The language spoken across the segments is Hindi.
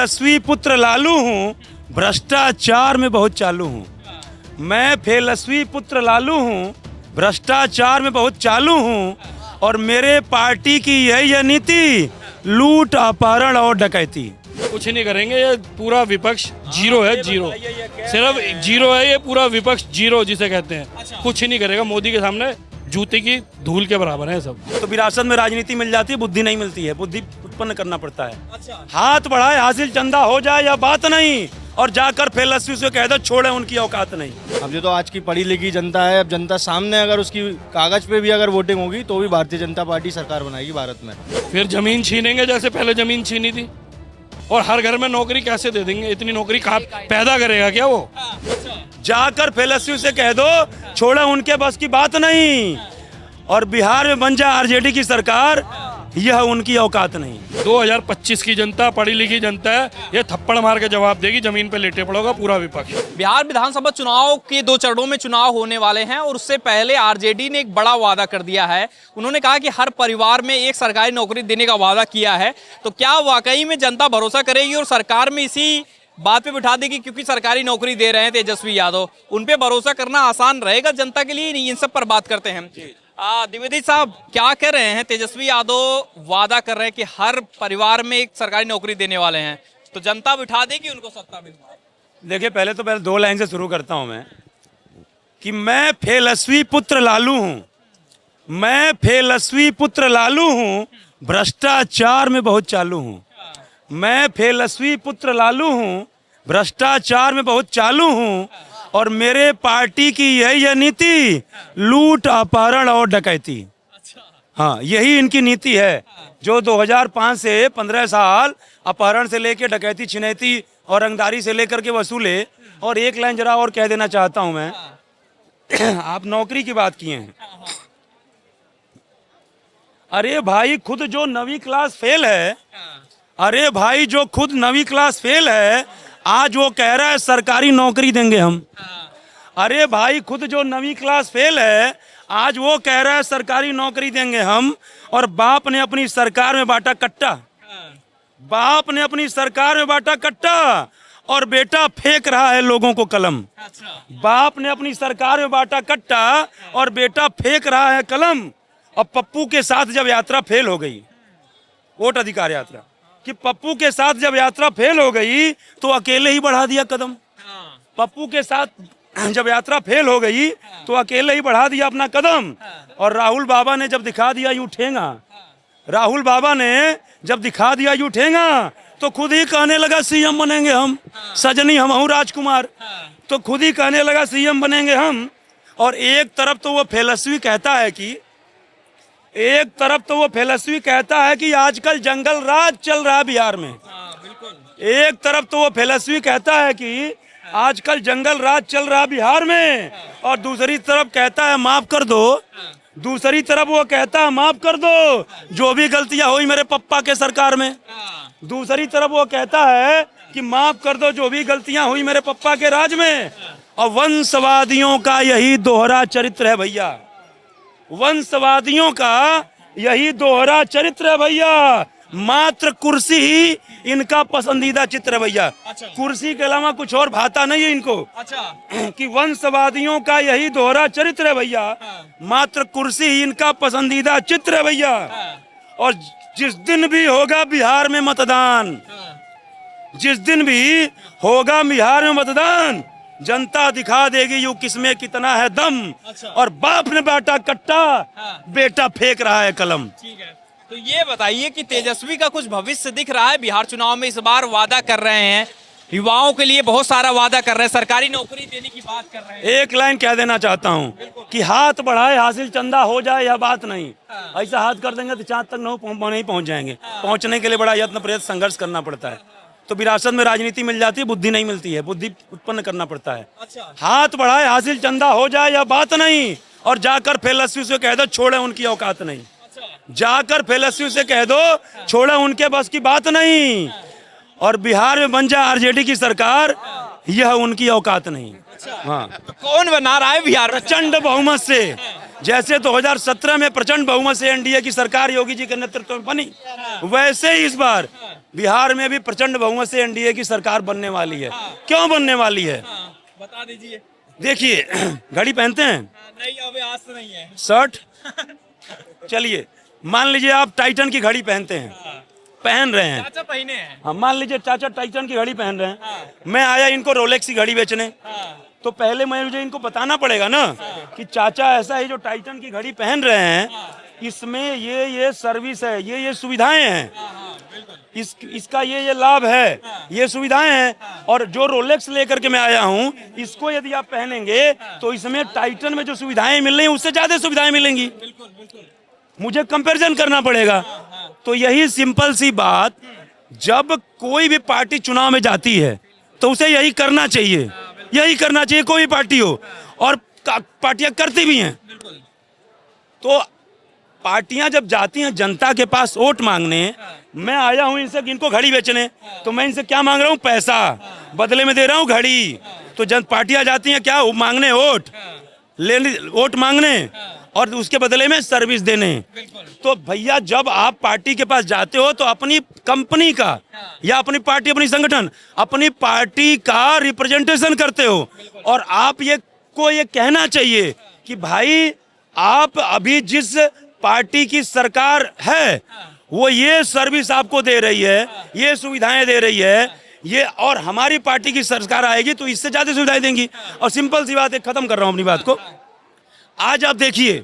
फेलस्वी पुत्र लालू हूँ, भ्रष्टाचार में बहुत चालू हूँ। मैं फेलस्वी पुत्र लालू हूँ, भ्रष्टाचार में बहुत चालू हूँ और मेरे पार्टी की यही नीति, लूट, अपहरण और डकैती। कुछ नहीं करेंगे, ये पूरा विपक्ष जीरो है, जीरो, सिर्फ जीरो है ये पूरा विपक्ष, जीरो जिसे कहते हैं। कुछ ही नहीं करेगा, मोदी के सामने जूते की धूल के बराबर है सब। तो विरासत में राजनीति मिल जाती है, बुद्धि नहीं मिलती है, बुद्धि उत्पन्न करना पड़ता है। हाथ बढ़ाए हासिल चंदा हो जाए या बात नहीं, और जाकर फेलस्वी से कह दो छोड़े उनकी औकात नहीं। अब जो तो आज की पढ़ी लिखी जनता है, अब जनता सामने अगर उसकी कागज पे भी अगर वोटिंग होगी तो भी भारतीय जनता पार्टी सरकार बनाएगी भारत में। फिर जमीन छीनेंगे जैसे पहले जमीन छीनी थी, और हर घर में नौकरी कैसे दे देंगे? इतनी नौकरी कहाँ पैदा करेगा क्या वो? जाकर फेलस्वी से कह दो छोड़े उनके बस की बात नहीं, और बिहार में बन जाए आरजेडी की सरकार, यह उनकी औकात नहीं। 2025 की जनता पढ़ी लिखी जनता है, ये थप्पड़ मार के जवाब देगी, जमीन पे लेटे पड़ोगा पूरा विपक्ष। बिहार विधानसभा चुनाव के 2 चरणों में चुनाव होने वाले हैं और उससे पहले आरजेडी ने एक बड़ा वादा कर दिया है। उन्होंने कहा कि हर परिवार में एक सरकारी नौकरी देने का वादा किया है। तो क्या वाकई में जनता भरोसा करेगी और सरकार में इसी बात पे बिठा देगी? क्योंकि सरकारी नौकरी दे रहे हैं तेजस्वी यादव, उन पे भरोसा करना आसान रहेगा जनता के लिए? इन सब पर बात करते हैं। द्विवेदी साहब, क्या कह रहे हैं? तेजस्वी यादव वादा कर रहे हैं कि हर परिवार में एक सरकारी नौकरी देने वाले हैं, तो जनता बिठा देगी उनको सत्ता में? देखिए, पहले 2 लाइन से शुरू करता हूं मैं, कि मैं फेलस्वी पुत्र लालू हूं, मैं फेलस्वी पुत्र लालू हूं, भ्रष्टाचार में बहुत चालू हूं। मैं फेलस्वी पुत्र लालू हूं, भ्रष्टाचार में बहुत चालू हूं और मेरे पार्टी की यही नीति, लूट, अपहरण और डकैती। हाँ, यही इनकी नीति है, जो 2005 से 15 साल अपहरण से लेकर डकैती, छिनैती और रंगदारी से लेकर के वसूले। और एक लाइन जरा और कह देना चाहता हूं मैं, आप नौकरी की बात किए हैं। अरे भाई, खुद जो 9वीं क्लास फेल है, अरे भाई जो खुद 9वीं क्लास फेल है, आज वो कह रहा है सरकारी नौकरी देंगे हम। अरे भाई, खुद जो 9वीं क्लास फेल है, आज वो कह रहा है सरकारी नौकरी देंगे हम। और बाप ने अपनी सरकार में बांटा कट्टा, बाप ने अपनी सरकार में बांटा कट्टा, और बेटा फेंक रहा है लोगों को कलम। बाप ने अपनी सरकार में बांटा कट्टा और बेटा फेंक रहा है कलम। और पप्पू के साथ जब यात्रा फेल हो गई, वोट अधिकार यात्रा, कि पप्पू के साथ जब यात्रा फेल हो गई तो अकेले ही बढ़ा दिया कदम। पप्पू के साथ जब यात्रा फेल हो गई तो अकेले ही बढ़ा दिया अपना कदम। और राहुल बाबा ने जब दिखा दिया यूं ठेंगा, राहुल बाबा ने जब दिखा दिया यूं ठेंगा, तो खुद ही कहने लगा सीएम बनेंगे हम, सजनी हम हूँ राजकुमार। तो खुद ही कहने लगा सीएम बनेंगे हम। और एक तरफ तो वो फेलस्वी कहता है कि, एक तरफ तो वो फेलस्वी कहता है कि आजकल जंगल राज चल रहा है बिहार में। एक तरफ तो वो फेलस्वी कहता है कि आजकल जंगल राज चल रहा है बिहार में, और दूसरी तरफ कहता है माफ कर दो, दूसरी तरफ वो कहता है माफ कर दो जो भी गलतियां हुई मेरे पप्पा के सरकार में। दूसरी तरफ वो कहता है कि माफ कर दो जो भी गलतियां हुई मेरे पप्पा के राज में। और वंशवादियों का यही दोहरा चरित्र है भैया, वंशवादियों का यही दोहरा चरित्र है भैया। मात्र कुर्सी ही इनका पसंदीदा चित्र है भैया। कुर्सी के अलावा कुछ और भाता नहीं है इनको। कि वंशवादियों का यही दोहरा चरित्र है भैया, मात्र कुर्सी ही इनका पसंदीदा चित्र है भैया। और जिस दिन भी होगा बिहार में मतदान, जिस दिन भी होगा बिहार में मतदान, जनता दिखा देगी यू किसमें कितना है दम। और बाप ने बांटा कट्टा, बेटा फेंक रहा है कलम। ठीक है, तो ये बताइए कि तेजस्वी का कुछ भविष्य दिख रहा है बिहार चुनाव में? इस बार वादा कर रहे हैं, युवाओं के लिए बहुत सारा वादा कर रहे हैं, सरकारी नौकरी देने की बात कर रहे हैं। एक लाइन कह देना चाहता हूँ कि हाथ बढ़ाए हासिल चंदा हो जाए यह बात नहीं। ऐसा हाथ कर देंगे तो चाँद तक नहीं पहुँच जाएंगे। पहुँचने के लिए बड़ा यत्न प्रयत्न संघर्ष करना पड़ता है। तो विरासत में राजनीति मिल जाती है, बुद्धि नहीं मिलती है, बुद्धि उत्पन्न करना पड़ता है। हाथ बढ़ाए हासिल चंदा हो जाए यह बात नहीं, और जाकर फेलस्वी से कह दो छोड़े उनकी औकात नहीं। जाकर फेलस्वी से कह दो छोड़े उनके बस की बात नहीं, और बिहार में बन जाए आरजेडी की सरकार, यह उनकी औकात नहीं। हाँ, तो कौन बना रहा है बिहार? प्रचंड बहुमत से, जैसे 2017 में प्रचंड बहुमत से एनडीए की सरकार योगी जी के नेतृत्व में बनी, वैसे ही इस बार बिहार में भी प्रचंड बहुमत से एनडीए की सरकार बनने वाली है। क्यों बनने वाली है? बता दीजिए। देखिए, घड़ी पहनते हैं, नहीं अभी आज तो नहीं है। शर्ट, चलिए मान लीजिए आप टाइटन की घड़ी पहनते हैं, पहन रहे हैं। चाचा पहने हैं। हाँ, मान लीजिए चाचा टाइटन की घड़ी पहन रहे हैं, मैं आया इनको रोलेक्स की घड़ी बेचने, तो पहले मुझे इनको बताना पड़ेगा ना कि चाचा ऐसा है जो टाइटन की घड़ी पहन रहे हैं, इसमें ये सर्विस है, ये सुविधाएं हैं, इसका ये लाभ है, ये सुविधाएं हैं। और जो रोलेक्स लेकर के मैं आया हूँ, इसको यदि आप पहनेंगे तो इसमें टाइटन में जो सुविधाएं मिल रही हैं उससे ज्यादा सुविधाएं मिलेंगी। मुझे कंपैरिजन करना पड़ेगा। तो यही सिंपल सी बात, जब कोई भी पार्टी चुनाव में जाती है तो उसे यही करना चाहिए, यही करना चाहिए, कोई भी पार्टी हो, और पार्टियां करती भी हैं। तो पार्टियां जब जाती हैं जनता के पास वोट मांगने, मैं आया हूं इनसे इनको घड़ी बेचने, तो मैं इनसे क्या मांग रहा हूं? पैसा, बदले में दे रहा हूं घड़ी। तो जब पार्टियां जाती हैं क्या मांगने? वोट लेने, वोट मांगने और उसके बदले में सर्विस देने। तो भैया जब आप पार्टी के पास जाते हो तो अपनी कंपनी का या अपनी पार्टी, अपनी संगठन, अपनी पार्टी का रिप्रेजेंटेशन करते हो, और आप ये कहना चाहिए कि भाई आप अभी जिस पार्टी की सरकार है वो ये सर्विस आपको दे रही है, ये सुविधाएं दे रही है, ये, और हमारी पार्टी की सरकार आएगी तो इससे ज्यादा सुविधाएं देंगी। और सिंपल सी बात है, खत्म कर रहा हूं अपनी बात को। आज आप देखिए,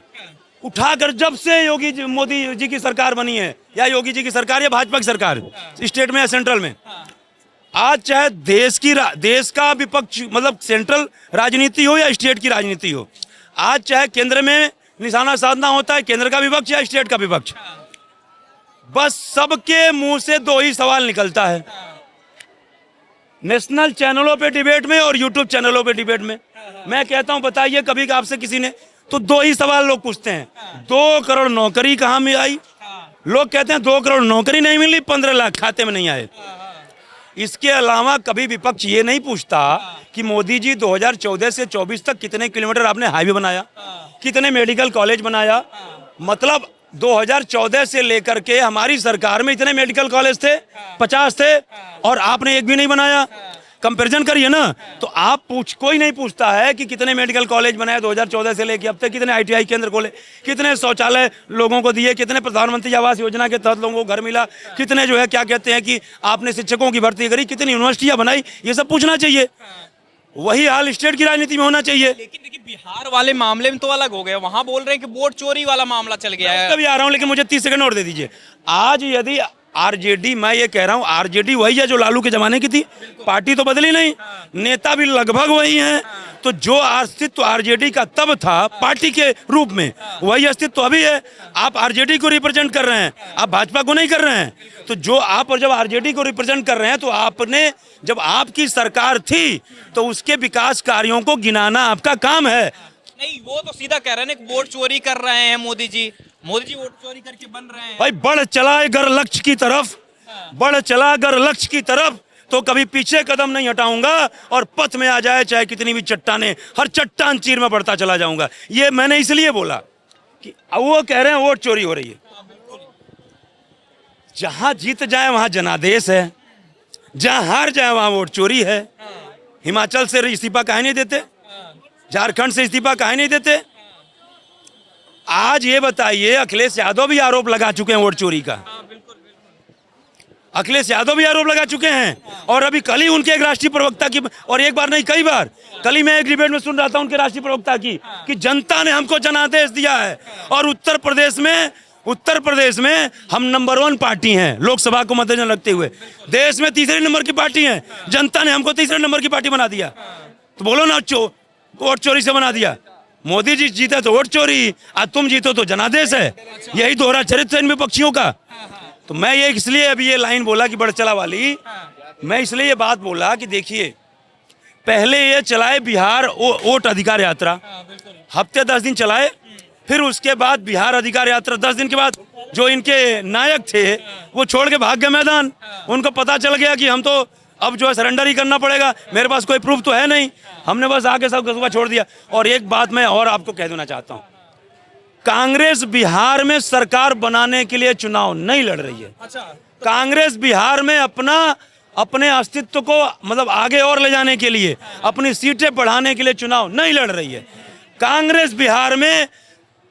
उठाकर जब से मोदी जी की सरकार बनी है, या योगी जी की सरकार या भाजपा की सरकार, स्टेट में या सेंट्रल में, आज चाहे देश का विपक्ष मतलब सेंट्रल राजनीति हो या स्टेट की राजनीति हो, आज चाहे केंद्र में निशाना साधना होता है, केंद्र का विपक्ष या स्टेट का विपक्ष, बस सबके मुंह से दो ही सवाल निकलता है, नेशनल चैनलों पे डिबेट में और यूट्यूब चैनलों पे डिबेट में। मैं कहता हूं बताइए कभी आपसे किसी ने, तो दो ही सवाल लोग पूछते हैं, 2 करोड़ नौकरी कहां में आई? लोग कहते हैं 2 करोड़ नौकरी नहीं मिली, 15 लाख खाते में नहीं आए। इसके अलावा कभी विपक्ष ये नहीं पूछता कि मोदी जी 2014 से 24 तक कितने किलोमीटर आपने हाईवे बनाया, कितने मेडिकल कॉलेज बनाया। मतलब 2014 से लेकर के हमारी सरकार में इतने मेडिकल कॉलेज थे, 50 थे, और आपने एक भी नहीं बनाया। कंपैरिजन करिए ना, तो आप कोई नहीं पूछता है कि कितने मेडिकल कॉलेज बनाए 2014 से लेकर अब तक, कितने ITI केंद्र खोले, कितने शौचालय लोगों को दिए, कितने प्रधानमंत्री आवास योजना के तहत लोगों को घर मिला, कितने जो है क्या कहते हैं कि आपने शिक्षकों की भर्ती करी, कितनी यूनिवर्सिटियां बनाई, ये सब पूछना चाहिए। वही हाल स्टेट की राजनीति में होना चाहिए। लेकिन देखिए बिहार वाले मामले में तो अलग हो गया, वहां बोल रहे हैं कि वोट चोरी वाला मामला चल गया है। तभी आ रहा हूं, लेकिन मुझे 30 सेकंड और दे दीजिए। आज यदि आरजेडी, मैं ये कह रहा हूं आरजेडी वही है जो लालू के जमाने की थी, पार्टी तो बदली नहीं, नेता भी लगभग वही हैं। तो जो अस्तित्व आरजेडी का तब था पार्टी के रूप में, वही अस्तित्व अभी है। आप आरजेडी को रिप्रेजेंट कर रहे हैं, आप भाजपा को नहीं कर रहे हैं। तो जो आप जब आरजेडी को रिप्रेजेंट कर रहे हैं, तो आपने जब आपकी सरकार थी तो उसके विकास कार्यों को गिनाना आपका काम है। नहीं, वो तो सीधा कह रहे हैं ना वोट चोरी कर रहे हैं मोदी जी वोट चोरी करके बन रहे हैं। भाई बढ़ चला अगर लक्ष्य की तरफ, बढ़ चला अगर लक्ष्य की तरफ, तो कभी पीछे कदम नहीं हटाऊंगा, और पथ में आ जाए चाहे कितनी भी चट्टाने, हर चट्टान चीर में बढ़ता चला जाऊंगा। ये मैंने इसलिए बोला कि वो कह रहे हैं वोट चोरी हो रही है। जहां जीत जाए वहां जनादेश है, जहां हार जाए वहां वोट चोरी है। हिमाचल से इस्तीफा काहे नहीं देते, झारखंड से इस्तीफा काहे नहीं देते। आज ये बताइए, अखिलेश यादव भी आरोप लगा चुके हैं वोट चोरी का, अखिलेश यादव भी आरोप लगा चुके हैं। और अभी कल ही उनके एक राष्ट्रीय प्रवक्ता की, और एक बार नहीं कई बार, कल ही मैं एक डिबेट में सुन रहा था उनके राष्ट्रीय प्रवक्ता की कि जनता ने हमको जनादेश दिया है, और उत्तर प्रदेश में हम नंबर 1 पार्टी हैं लोकसभा को मद्देनजर रखते हुए, देश में 3रे नंबर की पार्टी है। जनता ने हमको 3रे नंबर की पार्टी बना दिया। तो बोलो ना, वोट चोरी से बना दिया। मोदी जी जीते तो वोट चोरी, आज तुम जीतो तो जनादेश है। यही दोहरा चरित्र है इन विपक्षियों का। तो मैं ये इसलिए अभी ये लाइन बोला कि बढ़ चला वाली, मैं इसलिए ये बात बोला कि देखिए, पहले ये चलाए बिहार वोट अधिकार यात्रा, हफ्ते 10 दिन चलाए, फिर उसके बाद बिहार अधिकार यात्रा 10 दिन के बाद जो इनके नायक थे वो छोड़ के भाग गए मैदान। उनको पता चल गया कि हम तो अब जो है सरेंडर ही करना पड़ेगा, मेरे पास कोई प्रूफ तो है नहीं, हमने बस आके सब सुबह छोड़ दिया। और एक बात मैं और आपको कह देना चाहता हूँ, कांग्रेस बिहार में सरकार बनाने के लिए चुनाव नहीं लड़ रही है। अच्छा, कांग्रेस बिहार में अपने अस्तित्व को मतलब आगे और ले जाने के लिए, अपनी सीटें बढ़ाने के लिए चुनाव नहीं लड़ रही है। कांग्रेस बिहार में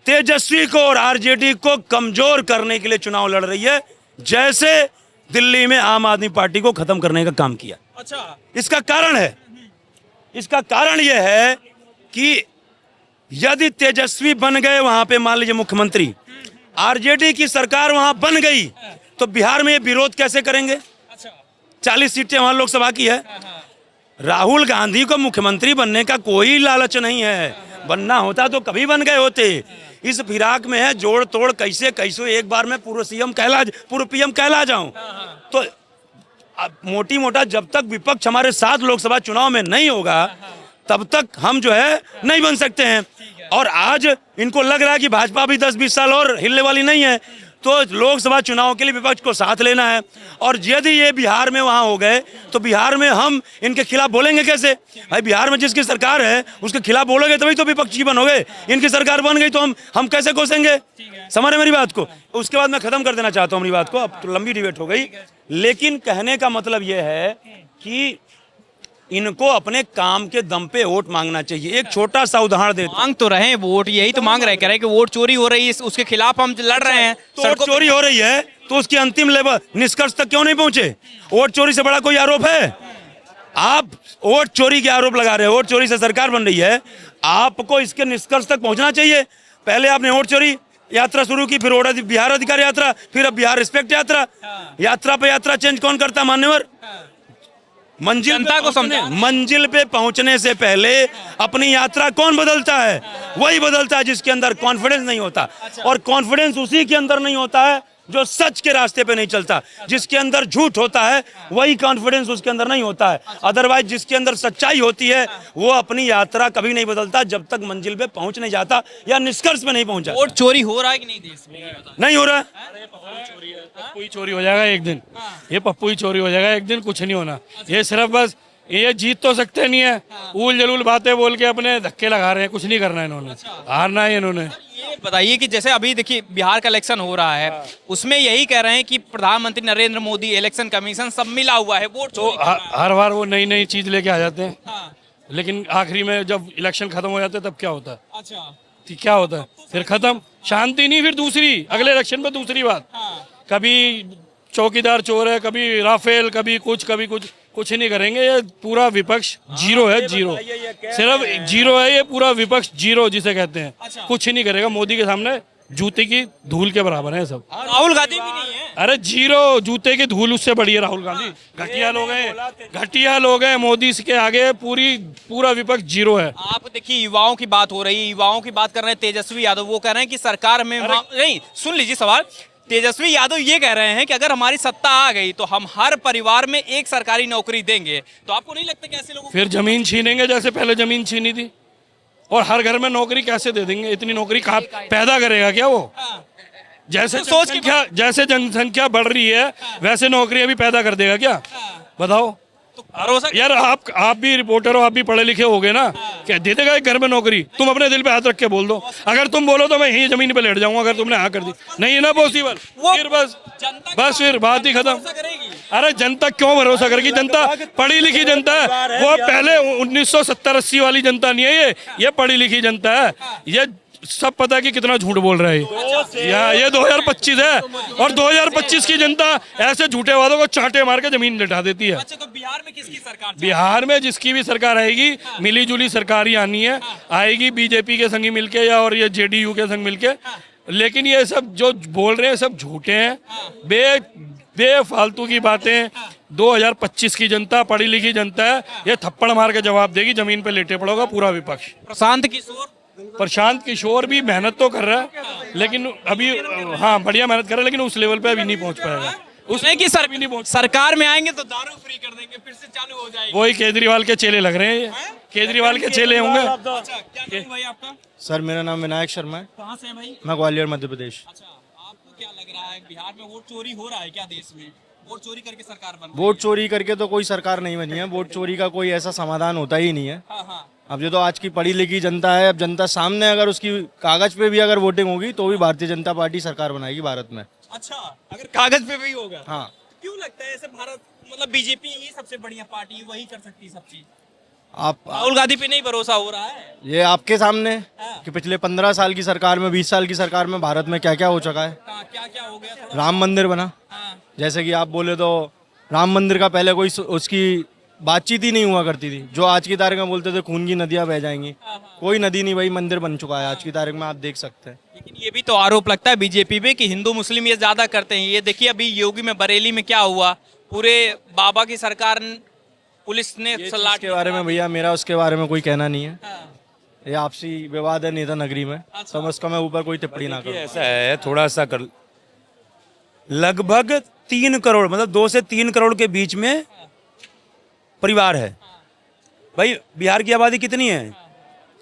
तेजस्वी को और आरजेडी को कमजोर करने के लिए चुनाव लड़ रही है, जैसे दिल्ली में आम आदमी पार्टी को खत्म करने का काम किया। अच्छा, इसका कारण यह है कि यदि तेजस्वी बन गए वहां पे, मान लीजिए मुख्यमंत्री, आरजेडी की सरकार वहां बन गई, तो बिहार में ये विरोध कैसे करेंगे? अच्छा, 40 सीटें वहां लोकसभा की है। राहुल गांधी को मुख्यमंत्री बनने का कोई लालच नहीं है, बनना होता तो कभी बन गए होते। इस फिराक में है जोड़ तोड़, कैसे कैसे एक बार में पूर्व पीएम कहला जाऊं। तो मोटी मोटा जब तक विपक्ष हमारे साथ लोकसभा चुनाव में नहीं होगा, तब तक हम जो है नहीं बन सकते हैं। और आज इनको लग रहा है कि भाजपा भी 10-20 साल और हिलने वाली नहीं है, तो लोकसभा चुनाव के लिए विपक्ष को साथ लेना है। और यदि ये बिहार में वहां हो गए, तो बिहार में हम इनके खिलाफ बोलेंगे कैसे? भाई बिहार में जिसकी सरकार है उसके खिलाफ बोलोगे तभी तो विपक्ष की बनोगे। इनकी सरकार बन गई तो हम कैसे कोसेंगे? समझ रहे मेरी बात को? उसके बाद मैं खत्म कर देना चाहता हूँ मेरी बात को, अब तो लंबी डिबेट हो गई। लेकिन कहने का मतलब यह है कि इनको अपने काम के दम पे वोट मांगना चाहिए। एक छोटा सा उदाहरण देते हैं। मांग तो रहे हैं वोट, यही तो मांग रहे, कह रहे हैं कि वोट चोरी हो रही है, उसके खिलाफ हम लड़ रहे हैं। तो वोट चोरी हो रही है तो उसकी अंतिम लेवल निष्कर्ष तक क्यों नहीं पहुंचे? वोट चोरी से बड़ा कोई आरोप है? आप वोट चोरी के आरोप लगा रहे हो, वोट चोरी से सरकार बन रही है, आपको इसके निष्कर्ष तक पहुंचना चाहिए। पहले आपने वोट चोरी यात्रा शुरू की, फिर बिहार अधिकार यात्रा, फिर अब बिहार रिस्पेक्ट यात्रा। यात्रा पे यात्रा चेंज कौन करता है मान्यवर? मंजिल पे पहुंचने से पहले अपनी यात्रा कौन बदलता है? वही बदलता है जिसके अंदर कॉन्फिडेंस नहीं होता। और कॉन्फिडेंस उसी के अंदर नहीं होता है जो सच के रास्ते पे नहीं चलता। जिसके अंदर झूठ होता है वही कॉन्फिडेंस उसके अंदर नहीं होता है। अदरवाइज जिसके अंदर सच्चाई होती है वो अपनी यात्रा कभी नहीं बदलता जब तक मंजिल पे पहुंच नहीं जाता या निष्कर्ष पे नहीं पहुंचा। वोट चोरी हो रहा है कि नहीं देश में? नहीं हो रहा है। पप्पू ही चोरी हो जाएगा एक दिन, ये पप्पू ही चोरी हो जाएगा एक दिन, कुछ नहीं होना। ये सिर्फ बस ये जीत तो सकते नहीं है, ऊल जलूल बातें बोल के अपने धक्के लगा रहे हैं, कुछ नहीं करना है इन्होंने, हारना है इन्होंने। ये बताइए कि जैसे अभी देखिए बिहार का इलेक्शन हो रहा है, उसमें यही कह रहे हैं कि प्रधानमंत्री नरेंद्र मोदी, इलेक्शन कमीशन सब मिला हुआ है, वोट तो हर बार वो नई नई चीज लेके आ जाते हैं, हाँ। लेकिन आखिरी में जब इलेक्शन खत्म हो जाते हैं तब क्या होता है? अच्छा, क्या होता है? फिर खत्म, शांति नहीं, फिर दूसरी अगले इलेक्शन पे दूसरी बात। कभी चौकीदार चोर है, कभी राफेल, कभी कुछ नहीं करेंगे। ये पूरा विपक्ष जीरो है, जीरो, सिर्फ जीरो है। ये पूरा विपक्ष जीरो जिसे कहते हैं, कुछ नहीं करेगा। मोदी के सामने जूते की धूल के बराबर है सब। राहुल गांधी भी नहीं है। अरे जीरो, जूते की धूल उससे बड़ी है राहुल गांधी। घटिया लोग हैं मोदी के आगे, पूरा विपक्ष जीरो है। आप देखिए युवाओं की बात हो रही है, युवाओं की बात कर रहे हैं तेजस्वी यादव, वो कह रहे हैं कि सरकार में नहीं, सुन लीजिए सवाल। तेजस्वी यादव ये कह रहे हैं कि अगर हमारी सत्ता आ गई तो हम हर परिवार में एक सरकारी नौकरी देंगे। तो आपको नहीं लगता कि ऐसे लोगों फिर जमीन छीनेंगे जैसे पहले जमीन छीनी थी? और हर घर में नौकरी कैसे दे देंगे? इतनी नौकरी कहाँ पैदा करेगा क्या वो? जैसे जनसंख्या बढ़ रही है वैसे नौकरी भी पैदा कर देगा क्या? बताओ। तो भरोसा यार आप भी रिपोर्टर हो, आप भी पढ़े लिखे होगे ना, क्या दे देगा एक घर में नौकरी? तुम अपने दिल पे हाथ रख के बोल दो। अगर तुम बोलो तो मैं यही जमीन पे लेट जाऊंगा, अगर तुमने हाँ कर दी। नहीं है ना पॉसिबल, फिर बस फिर बात ही खत्म। अरे जनता क्यों भरोसा करेगी? जनता पढ़ी लिखी जनता है, वो पहले 1970-80 वाली जनता नहीं है। ये पढ़ी लिखी जनता है। ये सब पता है कि कितना झूठ बोल रहा है। ये 2025 है और 2025 की जनता ऐसे झूठे वादों को चांटे मार के जमीन लिटा देती है। अच्छा, तो बिहार में किसकी सरकार? बिहार में जिसकी भी सरकार आएगी, मिली जुली सरकार ही आनी है। आएगी बीजेपी के संग मिलके या और ये जेडीयू के संग मिलके। लेकिन ये सब जो बोल रहे हैं सब झूठे हैं, बेफालतू की बातें। 2025 की जनता पढ़ी लिखी जनता है, ये थप्पड़ मार के जवाब देगी। जमीन पे लेटे पड़ोगा पूरा विपक्ष। प्रशांत किशोर भी मेहनत तो कर रहा है, लेकिन अभी हाँ बढ़िया मेहनत कर रहा है, लेकिन उस लेवल पे अभी नहीं पहुंच पाएगा। उसमें कि सर भी नहीं पहुंच, सरकार में आएंगे तो दारू फ्री कर देंगे, फिर से चालू हो जाएगी। वही केजरीवाल के चेले लग रहे हैं, ये केजरीवाल के चेले होंगे। अच्छा, क्या नाम भाई आपका? सर मेरा नाम विनायक शर्मा है। कहाँ से है भाई? मैं ग्वालियर मध्य प्रदेश। अच्छा, आपको क्या लग रहा है बिहार में वोट चोरी हो रहा है क्या? देश में वोट चोरी करके सरकार बन रही है? वोट चोरी करके तो कोई सरकार नहीं बनी है। वोट चोरी का कोई ऐसा समाधान होता ही नहीं है। हाँ। अब जो तो आज की पढ़ी लिखी जनता है, अब जनता सामने अगर उसकी कागज पे भी अगर वोटिंग होगी तो भी भारतीय जनता पार्टी सरकार बनाएगी भारत में। अच्छा, अगर कागज पे भी होगा। हाँ। क्यों लगता है ऐसे भारत मतलब बीजेपी ही सबसे बढ़िया पार्टी, वही कर सकती है सब चीज? आप राहुल गांधी पे नहीं भरोसा हो रहा है? ये आपके सामने हाँ। कि पिछले 15 साल की सरकार में, 20 साल की सरकार में भारत में क्या क्या हो चुका है। क्या क्या हो गया थोड़ा? राम मंदिर बना, हाँ, जैसे कि आप बोले तो राम मंदिर का पहले कोई उसकी बातचीत ही नहीं हुआ करती थी। जो आज की तारीख में बोलते थे खून की नदियां बह जाएंगी, कोई नदी नहीं, वही मंदिर बन चुका है आज की तारीख में, आप देख सकते हैं। लेकिन ये भी तो आरोप लगता है बीजेपी पे कि हिंदू मुस्लिम ये ज्यादा करते हैं। ये देखिए अभी योगी में बरेली में क्या हुआ, पूरे बाबा की सरकार पुलिस ने सलाह के बारे में भैया मेरा उसके बारे में कोई कहना नहीं है। हाँ, ये आपसी विवाद है नेता नगरी में, समझ का मैं ऊपर कोई टिप्पणी ना करूं। ऐसा है, थोड़ा सा कर, लगभग 3 करोड़, मतलब 2 से 3 करोड़ के बीच में परिवार है। भाई बिहार की आबादी कितनी है?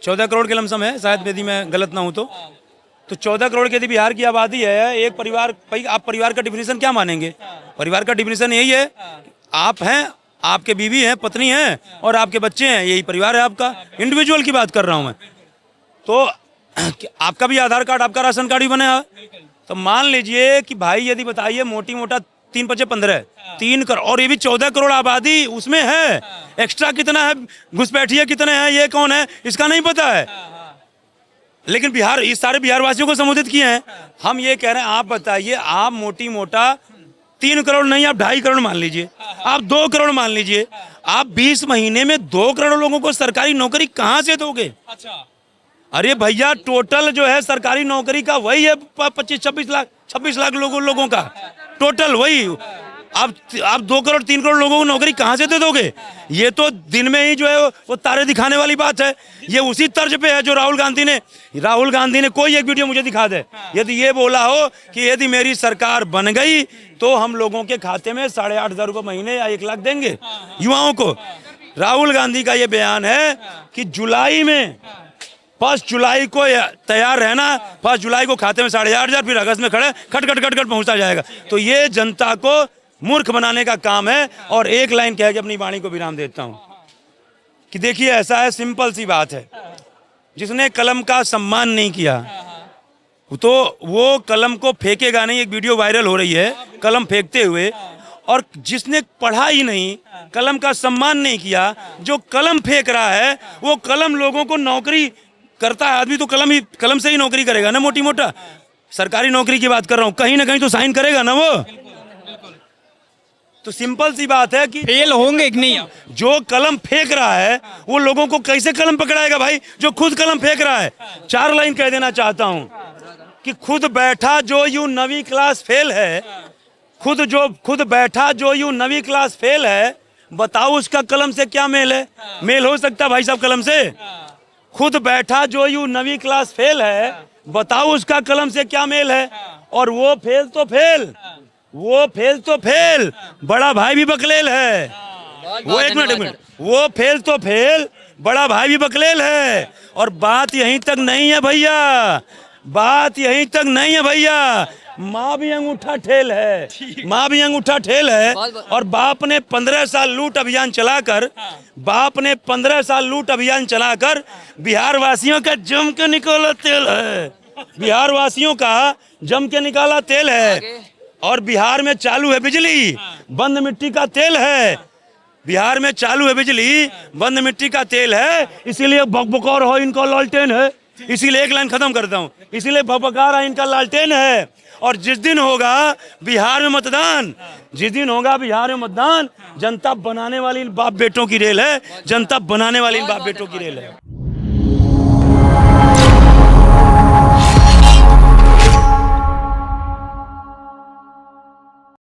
14 करोड़ के लमसम है, शायद यदि मैं गलत ना हूं तो 14 करोड़ की यदि बिहार की आबादी है, एक परिवार, भाई आप परिवार का डिफिनेशन क्या मानेंगे? परिवार का डिफिनेशन यही है, आप हैं, आपके बीवी हैं, पत्नी हैं और आपके बच्चे हैं, यही परिवार है आपका। इंडिविजुअल की बात कर रहा हूं मैं। तो आपका भी आधार कार्ड, आपका राशन कार्ड भी बना है। तो मान लीजिए कि भाई यदि बताइए मोटी मोटा 3 × 5 = 15, 3 करोड़, और ये भी 14 करोड़ आबादी उसमें है। एक्स्ट्रा कितना है, घुसपैठिए कितने हैं, ये कौन है, इसका नहीं पता है। लेकिन बिहार, इस सारे बिहार वासियों को संबोधित किए हैं। हम ये कह रहे हैं, आप बताइए, आप मोटी मोटा 3 करोड़ नहीं, आप 2.5 करोड़ मान लीजिए, आप 2 करोड़ मान लीजिए, आप 20 महीने में 2 करोड़ लोगों को सरकारी नौकरी कहाँ से दोगे? अच्छा, अरे भैया टोटल जो है सरकारी नौकरी का वही है 26 लाख लोगों का टोटल वही। आप 2 करोड़ 3 करोड़ लोगों को नौकरी कहाँ से दे दोगे? ये तो दिन में ही जो है वो तारे दिखाने वाली बात है। ये उसी तर्ज पे है जो राहुल गांधी ने कोई एक वीडियो मुझे दिखा दे, यदि ये बोला हो कि यदि मेरी सरकार बन गई तो हम लोगों के खाते में 8,500 रुपये महीने या 1 लाख देंगे युवाओं को। राहुल गांधी का ये बयान है कि जुलाई में 1 जुलाई को तैयार रहना, 1 जुलाई को खाते में 8,500, फिर अगस्त में खट खट पहुंचता जाएगा। तो ये जनता को मूर्ख बनाने का काम है। और एक लाइन कह के अपनी वाणी को विराम देता हूं कि देखिए ऐसा है, सिंपल सी बात है, जिसने कलम का सम्मान नहीं किया तो वो कलम को फेंकेगा नहीं। एक वीडियो वायरल हो रही है कलम फेंकते हुए, और जिसने पढ़ा ही नहीं, कलम का सम्मान नहीं किया, जो कलम फेंक रहा है वो कलम लोगों को नौकरी करता है। आदमी तो कलम से ही नौकरी करेगा ना, मोटी मोटा सरकारी नौकरी की बात कर रहा हूं, कहीं ना कहीं तो साइन करेगा ना वो। तो सिंपल सी बात है कि फेल होंगे कि नहीं? जो कलम फेंक रहा है वो लोगों को कैसे कलम पकड़ाएगा भाई, जो खुद कलम फेंक रहा है। 4 लाइन कह देना चाहता हूं कि खुद बैठा जो यूं 9वीं क्लास फेल है, खुद बैठा जो यूं 9वीं क्लास फेल है, बताओ उसका कलम से क्या मेल है? मेल हो सकता भाई साहब कलम से? खुद बैठा जो यूं 9वीं क्लास फेल है, बताओ उसका कलम से क्या मेल है? और वो फेल तो फेल, बड़ा भाई भी बकलेल है। वो एक मिनट, वो फेल तो फेल, बड़ा भाई भी बकलेल है। और बात यहीं तक नहीं है भैया, बात यहीं तक नहीं है भैया, माँ भी अंगूठा ठेल है। और बाप ने 15 साल लूट अभियान चलाकर बिहार वासियों का जम के निकाला तेल है, बिहार वासियों का जम के निकाला तेल है। और बिहार में चालू है बिजली, बंद मिट्टी का तेल है। बिहार में चालू है बिजली, बंद मिट्टी का तेल है, इसीलिए बकबकार हो इनका लालटेन है। इसीलिए एक लाइन खत्म करता हूँ, इसीलिए बकबकार है इनका लालटेन है। और जिस दिन होगा बिहार में मतदान, जनता बनाने वाली इन बाप बेटों की रेल है, जनता बनाने वाली इन बाप बेटों की रेल है।